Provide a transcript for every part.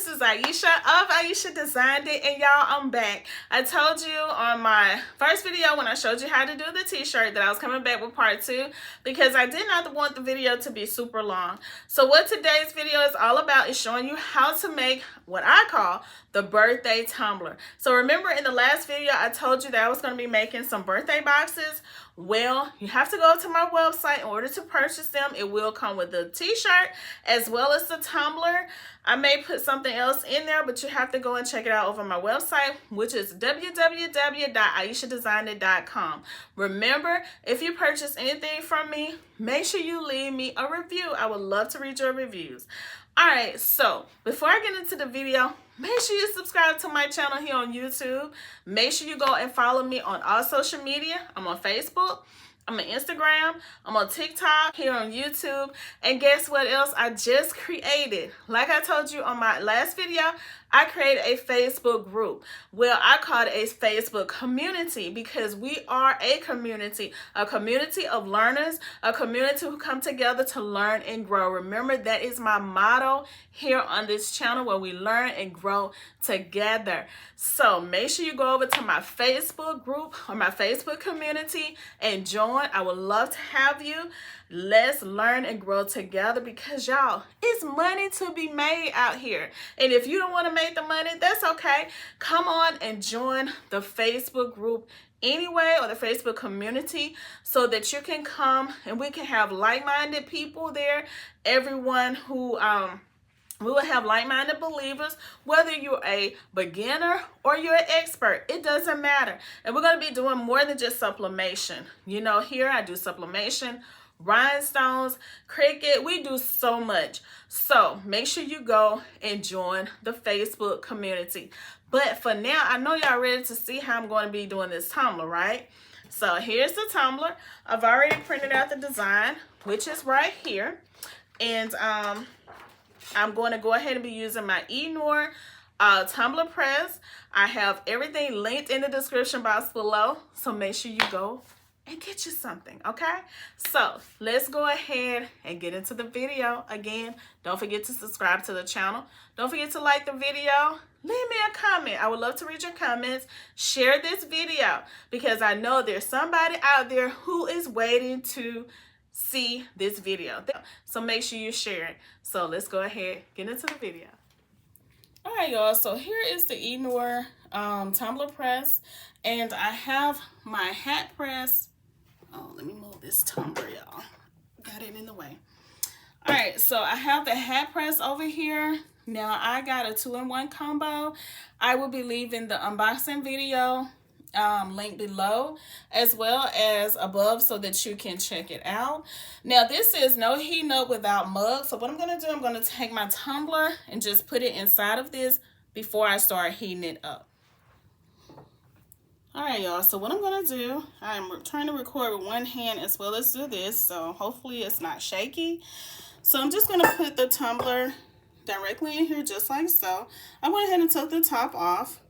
this is Aisha of Aisha Designed It, and y'all, I'm back. I told you on my first video when I showed you how to do the t-shirt that I was coming back with part 2 because I did not want the video to be super long. So what today's video is all about is showing you how to make what I call the birthday tumbler. So remember in the last video I told you that I was going to be making some birthday boxes. Well, you have to go to my website in order to purchase them. It will come with the t-shirt as well as the tumbler. I may put something else in there, but you have to go and check it out over my website, which is www.aishadesignit.com. Remember, if you purchase anything from me, make sure you leave me a review. I would love to read your reviews. Alright, so before I get into the video, make sure you subscribe to my channel here on YouTube. Make sure you go and follow me on all social media. I'm on Facebook, I'm on Instagram, I'm on TikTok, here on YouTube. And guess what else I just created? Like I told you on my last video, I created a Facebook group. Well, I call it a Facebook community because we are a community of learners, a community who come together to learn and grow. Remember, that is my motto here on this channel, where we learn and grow together. So make sure you go over to my Facebook group or my Facebook community and join. I would love to have you. Let's learn and grow together because y'all, it's money to be made out here. And if you don't want to make the money, that's okay. Come on and join the Facebook group anyway, or the Facebook community, so that you can come and we can have like-minded people there. Everyone who we will have like-minded believers, whether you're a beginner or you're an expert, it doesn't matter. And we're going to be doing more than just sublimation. You know, here I do sublimation, rhinestones, Cricut. We do so much. So make sure you go and join the Facebook community. But for now, I know y'all ready to see how I'm going to be doing this tumbler, right? So here's the tumbler. I've already printed out the design, which is right here. And I'm going to go ahead and be using my EENOUR tumbler press. I have everything linked in the description box below, so make sure you go and get you something, okay? So let's go ahead and get into the video. Again, don't forget to subscribe to the channel. Don't forget to like the video. Leave me a comment. I would love to read your comments. Share this video because I know there's somebody out there who is waiting to see this video. So make sure you share it. So let's go ahead, get into the video. All right, y'all, so here is the EENOUR tumbler press, and I have my hat press. Oh, let me move this tumbler, y'all. Got it in the way. All right, so I have the hat press over here. Now I got a 2-in-1 combo. I will be leaving the unboxing video link below as well as above so that you can check it out. Now this is no heat note without mug. So what I'm going to do, I'm going to take my tumbler and just put it inside of this before I start heating it up. Alright y'all, so what I'm going to do, I'm trying to record with one hand as well as do this, so hopefully it's not shaky. So I'm just going to put the tumbler directly in here just like so. I went ahead and took the top off.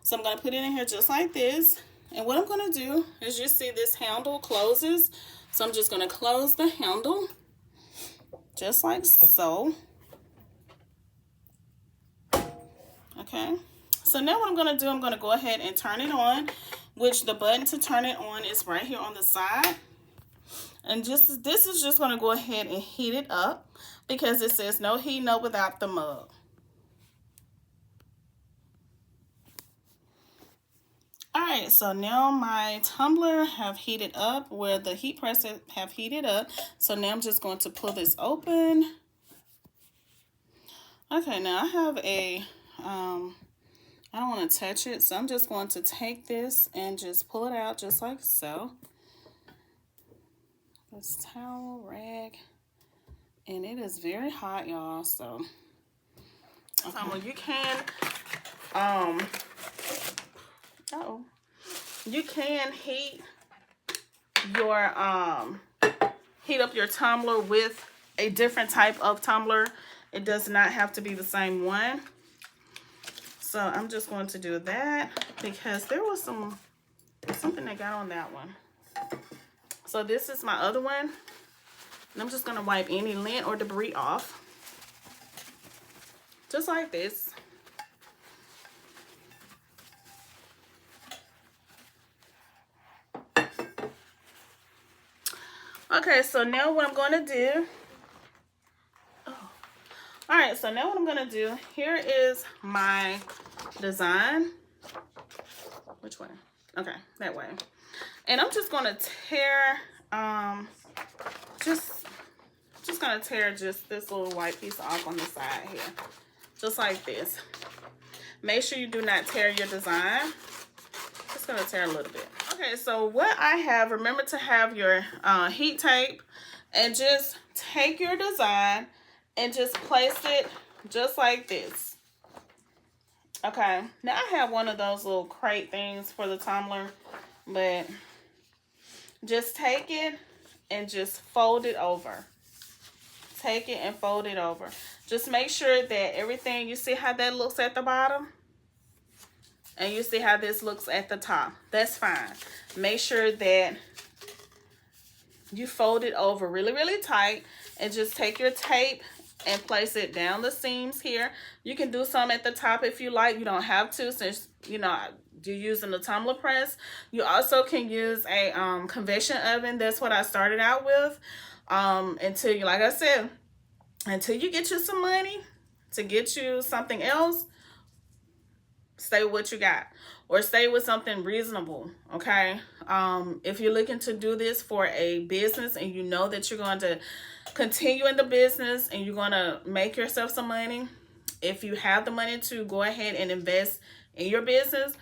So I'm going to put it in here just like this. And what I'm going to do is, you see this handle closes. So I'm just going to close the handle just like so. Okay. So now what I'm going to do, I'm going to go ahead and turn it on, which the button to turn it on is right here on the side. And this is just going to go ahead and heat it up because it says no heat note without the mug. Alright, so now my tumbler have heated up, where the heat press have heated up. So now I'm just going to pull this open. Okay, now I have a, I don't want to touch it, so I'm just going to take this and just pull it out just like so. This towel, rag, and it is very hot, y'all, so. Okay. Well, you can, you can heat your heat up your tumbler with a different type of tumbler. It does not have to be the same one. So I'm just going to do that because there was something that got on that one. So this is my other one. And I'm just going to wipe any lint or debris off. just like this. Okay, so now what I'm going to do, all right, so now what I'm going to do, here is my design. Which way? Okay, that way. And I'm just going to tear, just going to tear just this little white piece off on the side here. Just like this. Make sure you do not tear your design. Just going to tear a little bit. Okay, so what I have, remember to have your heat tape, and just take your design and just place it just like this. Okay, now I have one of those little crate things for the tumbler, but just take it and just fold it over. Take it and fold it over. Just make sure that everything, you see how that looks at the bottom? And you see how this looks at the top. That's fine. Make sure that you fold it over really, really tight, and just take your tape and place it down the seams here. You can do some at the top if you like. You don't have to, since you know you're using the tumbler press. You also can use a convection oven. That's what I started out with. Until you, like I said, until you get you some money to get you something else, stay with what you got, or stay with something reasonable. Okay, if you're looking to do this for a business and you know that you're going to continue in the business and you're going to make yourself some money, if you have the money to go ahead and invest in your business,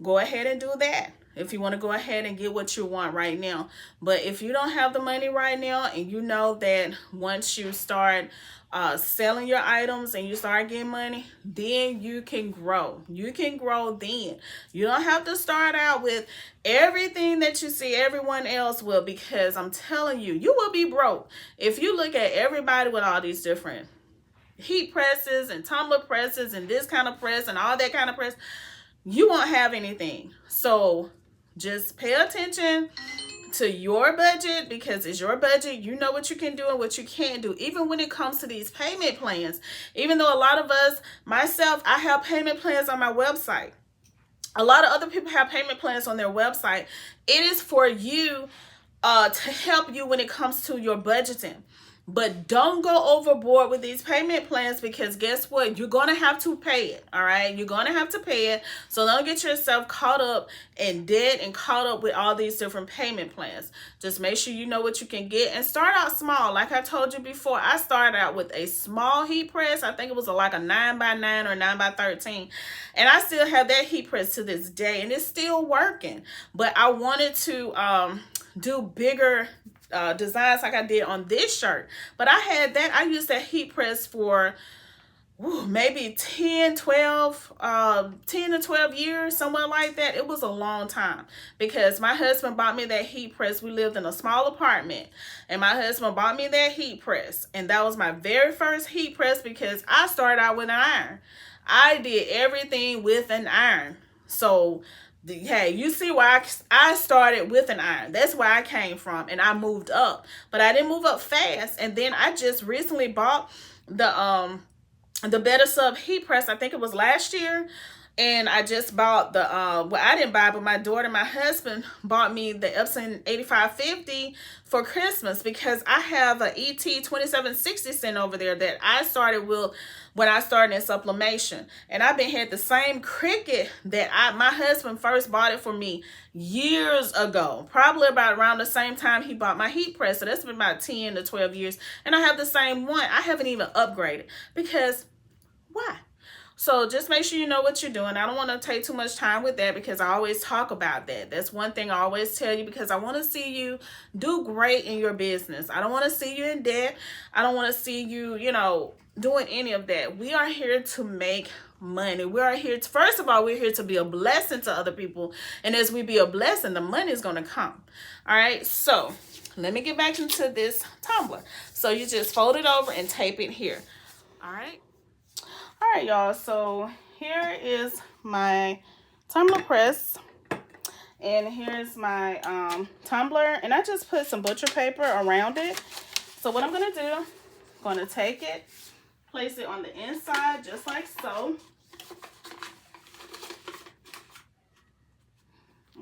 go ahead and do that. If you want to go ahead and get what you want right now. But if you don't have the money right now, and you know that once you start selling your items and you start getting money, then you can grow. You can grow then. You don't have to start out with everything that you see everyone else will, because I'm telling you, you will be broke. If you look at everybody with all these different heat presses and tumbler presses and this kind of press and all that kind of press, you won't have anything. So just pay attention to your budget, because it's your budget. You know what you can do and what you can't do. Even when it comes to these payment plans, even though a lot of us, myself, I have payment plans on my website. A lot of other people have payment plans on their website. It is for you to help you when it comes to your budgeting. But don't go overboard with these payment plans, because guess what? You're going to have to pay it, all right? You're going to have to pay it. So don't get yourself caught up in debt and caught up with all these different payment plans. Just make sure you know what you can get and start out small. Like I told you before, I started out with a small heat press. I think it was like a 9x9 or 9x13. And I still have that heat press to this day, and it's still working. But I wanted to do bigger designs like I did on this shirt. But I had that, I used that heat press for maybe 10 to 12 years, somewhere like that. It was a long time, because my husband bought me that heat press. We lived in a small apartment, and my husband bought me that heat press, and that was my very first heat press, because I started out with an iron. I did everything with an iron. So hey, you see why I started with an iron. That's where I came from, and I moved up. But I didn't move up fast. And then I just recently bought the Better Sub heat press. I think it was last year. And I just bought the, well, I didn't buy, but my daughter and my husband bought me the Epson 8550 for Christmas, because I have a ET 2760 sitting over there that I started with when I started in sublimation. And I've been had the same Cricut that my husband first bought it for me years ago, probably about around the same time he bought my heat press. So that's been about 10 to 12 years. And I have the same one. I haven't even upgraded, because why? So just make sure you know what you're doing. I don't want to take too much time with that, because I always talk about that. That's one thing I always tell you, because I want to see you do great in your business. I don't want to see you in debt. I don't want to see you, you know, doing any of that. We are here to make money. We are here to, first of all, we're here to be a blessing to other people. And as we be a blessing, the money is going to come. All right. So let me get back into this tumbler. So you just fold it over and tape it here. All right. All right, y'all, so here is my tumbler press, and here's my tumbler, and I just put some butcher paper around it. So what I'm going to do, I'm going to take it Place it on the inside just like so.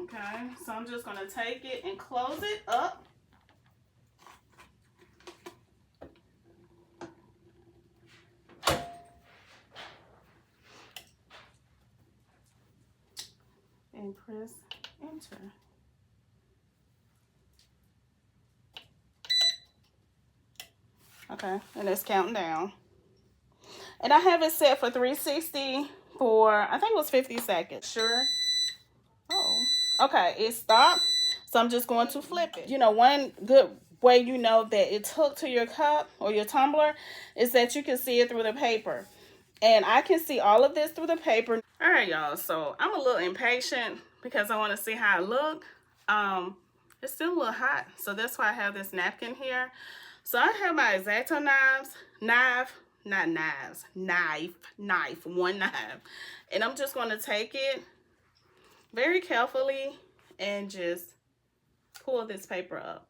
Okay, so I'm just going to take it and close it up. And press enter. Okay, and it's counting down. And I have it set for 360 for, I think it was 50 seconds. Sure. Oh, okay, it stopped. So I'm just going to flip it. You know, one good way you know that it's hooked to your cup or your tumbler is that you can see it through the paper. And I can see all of this through the paper. All right, y'all, so I'm a little impatient because I want to see how it look. It's still a little hot, so that's why I have this napkin here. So I have my X-Acto knife, one knife. And I'm just going to take it very carefully and just pull this paper up.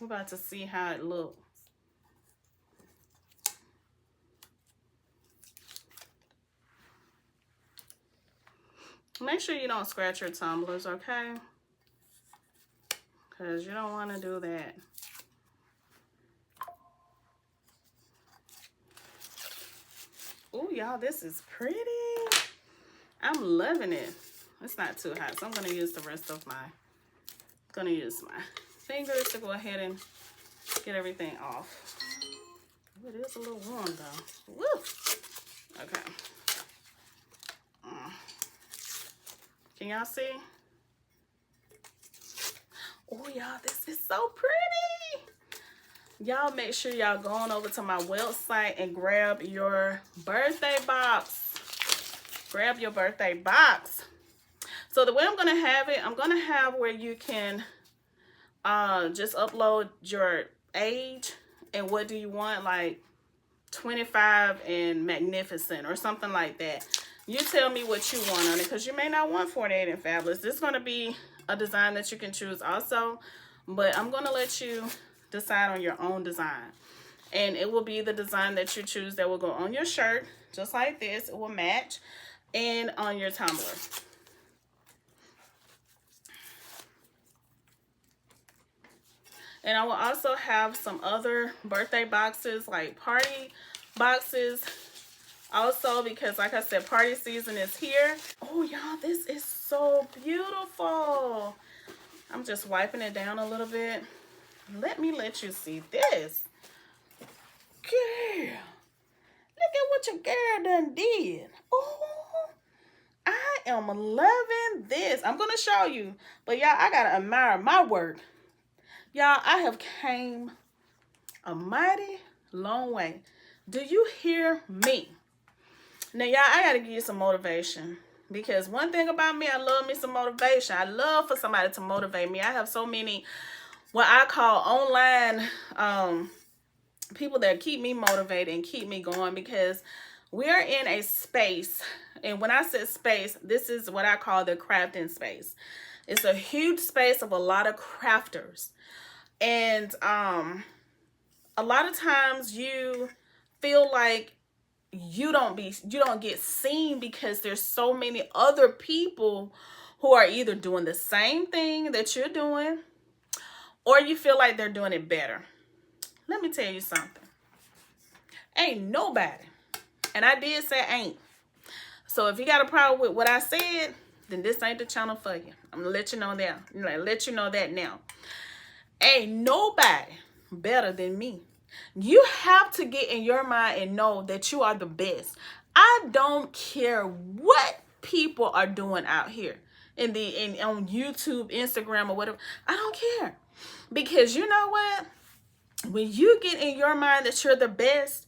We're about to see how it looks. Make sure you don't scratch your tumblers, okay? Because you don't want to do that. Oh, y'all, this is pretty. I'm loving it. It's not too hot, so I'm going to use the rest of my, fingers to go ahead and get everything off. Ooh, it is a little warm, though. Woo! Okay. Can y'all see? Oh, y'all, this is so pretty. Y'all make sure y'all going over to my website and grab your birthday box. Grab your birthday box. So the way I'm going to have it, I'm going to have where you can just upload your age and what do you want, like 25 and magnificent or something like that. You tell me what you want on it because you may not want 48 and fabulous. This is going to be a design that you can choose also, but I'm going to let you decide on your own design. And it will be the design that you choose that will go on your shirt, just like this. It will match, and on your tumbler. And I will also have some other birthday boxes, like party boxes, also, because like I said, party season is here. Oh, y'all, this is so beautiful. I'm just wiping it down a little bit. Let me let you see this. Girl, look at what your girl done did. Oh, I am loving this. I'm going to show you. But, y'all, I got to admire my work. Y'all, I have came a mighty long way. Do you hear me? Now, y'all, I got to give you some motivation. Because one thing about me, I love me some motivation. I love for somebody to motivate me. I have so many, what I call online people that keep me motivated and keep me going, because we're in a space. And when I said space, this is what I call the crafting space. It's a huge space of a lot of crafters. And a lot of times you feel like you don't get seen because there's so many other people who are either doing the same thing that you're doing, or you feel like they're doing it better. Let me tell you something. Ain't nobody, and I did say ain't. So if you got a problem with what I said, then this ain't the channel for you. I'm gonna let you know that. Let you know that now. Ain't nobody better than me. You have to get in your mind and know that you are the best. I don't care what people are doing out here on YouTube, Instagram, or whatever. I don't care. Because you know what? When you get in your mind that you're the best,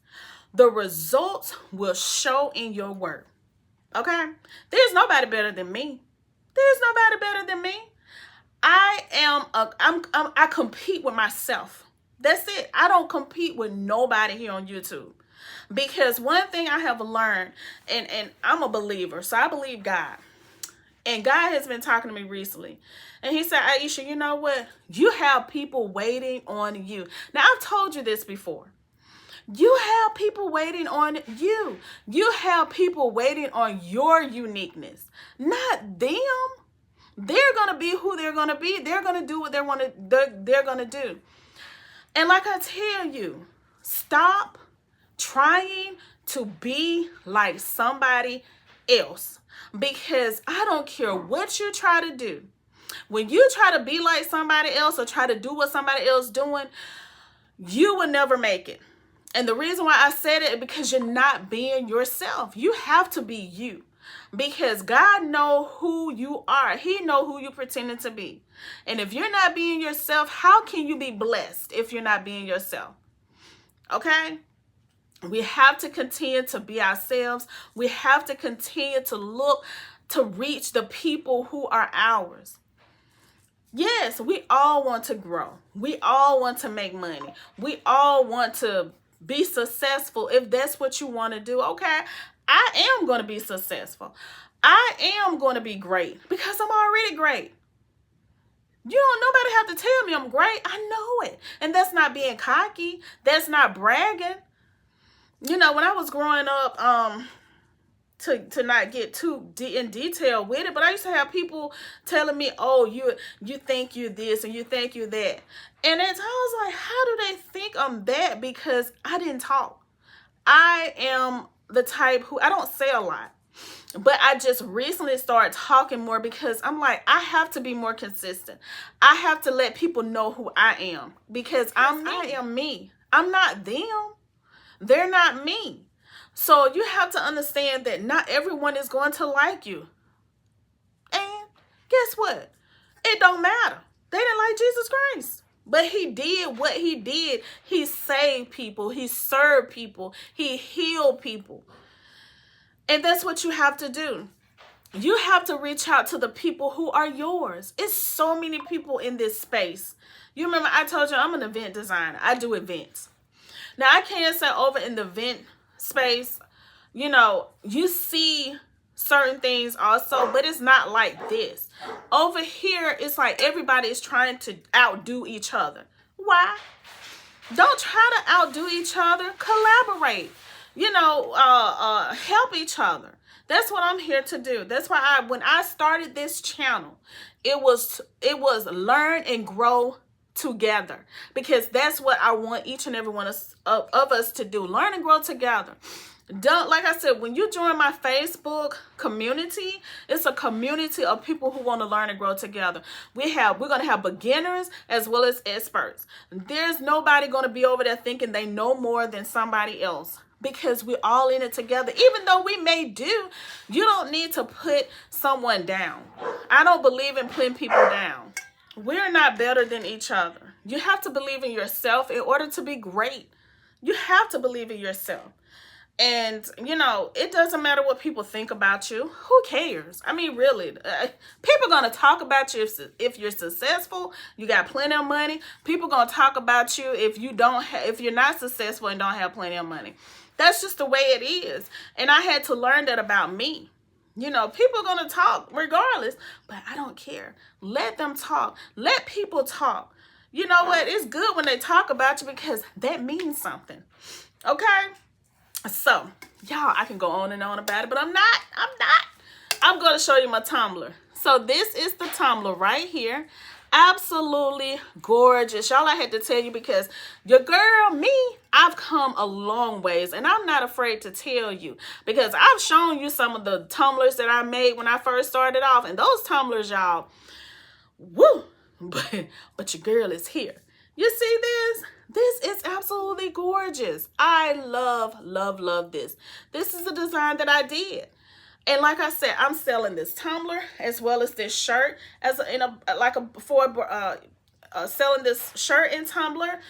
the results will show in your work. Okay? There's nobody better than me. There's nobody better than me. I compete with myself. That's it. I don't compete with nobody here on YouTube. Because one thing I have learned, and I'm a believer, so I believe God. And God has been talking to me recently. And he said, Aisha, you know what? You have people waiting on you. Now, I've told you this before. You have people waiting on you. You have people waiting on your uniqueness, not them. They're going to be who they're going to be. They're going to do what they're going to do. And like I tell you, stop trying to be like somebody else, because I don't care what you try to do. When you try to be like somebody else or try to do what somebody else doing, you will never make it. And the reason why I said it is because you're not being yourself. You have to be you, because God knows who you are. He knows who you're pretending to be. And if you're not being yourself, how can you be blessed if you're not being yourself? Okay? We have to continue to be ourselves. We have to continue to look to reach the people who are ours. Yes, we all want to grow. We all want to make money. We all want to be successful. If that's what you want to do, okay, I am going to be successful. I am going to be great because I'm already great. You don't, nobody have to tell me I'm great. I know it. And that's not being cocky. That's not bragging. You know, when I was growing up, to not get too in detail with it, but I used to have people telling me, oh, you think you this and you think you that. And at times I was like, how do they think I'm that? Because I didn't talk. I am the type who, I don't say a lot, but I just recently started talking more because I'm like, I have to be more consistent. I have to let people know who I am, because I am me. I'm not them. They're not me. So you have to understand that not everyone is going to like you. And guess what? It don't matter. They didn't like Jesus Christ. But he did what he did. He saved people. He served people. He healed people. And that's what you have to do. You have to reach out to the people who are yours. It's so many people in this space. You remember I told you I'm an event designer. I do events. Now, I can't say over in the event space, you know, you see certain things also, but it's not like this. Over here, it's like everybody is trying to outdo each other. Why? Don't try to outdo each other. Collaborate. You know, help each other. That's what I'm here to do. That's why when I started this channel, it was learn and grow together, because that's what I want each and every one of us to do. Learn and grow together. Don't, like I said, when you join my Facebook community, it's a community of people who want to learn and grow together. We're going to have beginners as well as experts. There's nobody going to be over there thinking they know more than somebody else, because we're all in it together. Even though we may do, you don't need to put someone down. I don't believe in putting people down. We're not better than each other. You have to believe in yourself in order to be great. You have to believe in yourself. And, you know, it doesn't matter what people think about you. Who cares? I mean, really, people are going to talk about you if you're successful, you got plenty of money. People are going to talk about you if you're not successful and don't have plenty of money. That's just the way it is. And I had to learn that about me. You know, people are going to talk regardless, but I don't care. Let them talk. Let people talk. You know what? It's good when they talk about you, because that means something. Okay? So, y'all, I can go on and on about it, but I'm not. I'm going to show you my tumbler. So this is the tumbler right here. Absolutely gorgeous. Y'all, I had to tell you, because your girl, me, I've come a long ways, and I'm not afraid to tell you, because I've shown you some of the tumblers that I made when I first started off, and those tumblers, y'all, woo, but your girl is here. You see this? This is absolutely gorgeous. I love this. This is a design that I did. And like I said, I'm selling this tumbler as well as this shirt selling this shirt and tumbler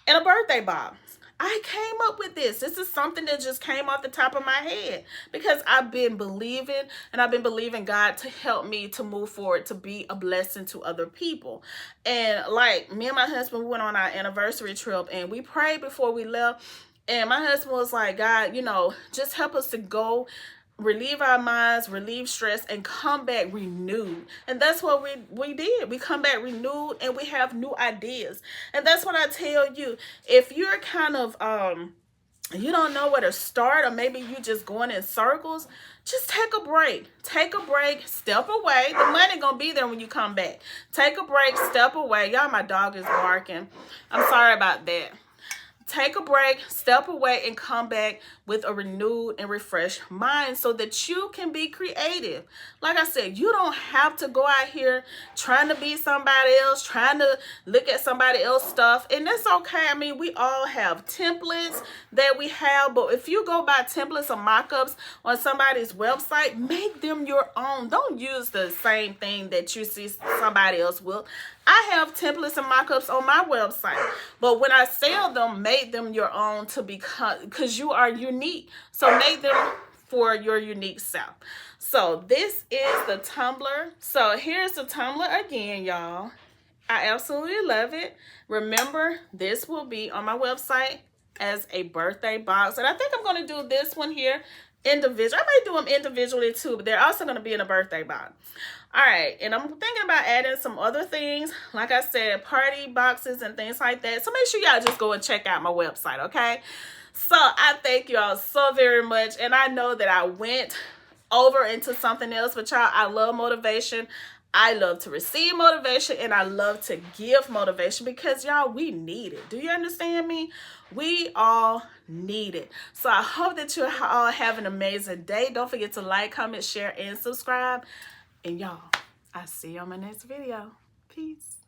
and a birthday box. I came up with this. This is something that just came off the top of my head, because I've been believing, and I've been believing God to help me to move forward, to be a blessing to other people. And like me and my husband went on our anniversary trip, and we prayed before we left. And my husband was like, God, you know, just help us to go relieve our minds, relieve stress, and come back renewed. And that's what we did. We come back renewed and we have new ideas. And that's what I tell you. If you're kind of you don't know where to start, or maybe you just going in circles, just take a break. Take a break, step away. The money gonna be there when you come back. Take a break, step away. Y'all, my dog is barking. I'm sorry about that. Take a break, step away, and come back with a renewed and refreshed mind so that you can be creative. Like I said, you don't have to go out here trying to be somebody else, trying to look at somebody else's stuff. And that's okay. I mean, we all have templates that we have, but if you go by templates or mock-ups on somebody's website, make them your own. Don't use the same thing that you see somebody else will. I have templates and mock-ups on my website, but when I sell them, make them your own to because you are unique. So make them for your unique self. So this is the tumbler. So here's the tumbler again, y'all. I absolutely love it. Remember, this will be on my website as a birthday box. And I think I'm going to do this one here individual. I might do them individually too, but they're also going to be in a birthday box. All right, and I'm thinking about adding some other things, like I said, party boxes and things like that. So make sure y'all just go and check out my website, okay? So I thank y'all so very much, and I know that I went over into something else, but y'all, I love motivation. I love to receive motivation, and I love to give motivation because, y'all, we need it. Do you understand me? We all need it. So I hope that you all have an amazing day. Don't forget to like, comment, share, and subscribe. And y'all, I'll see you on my next video. Peace.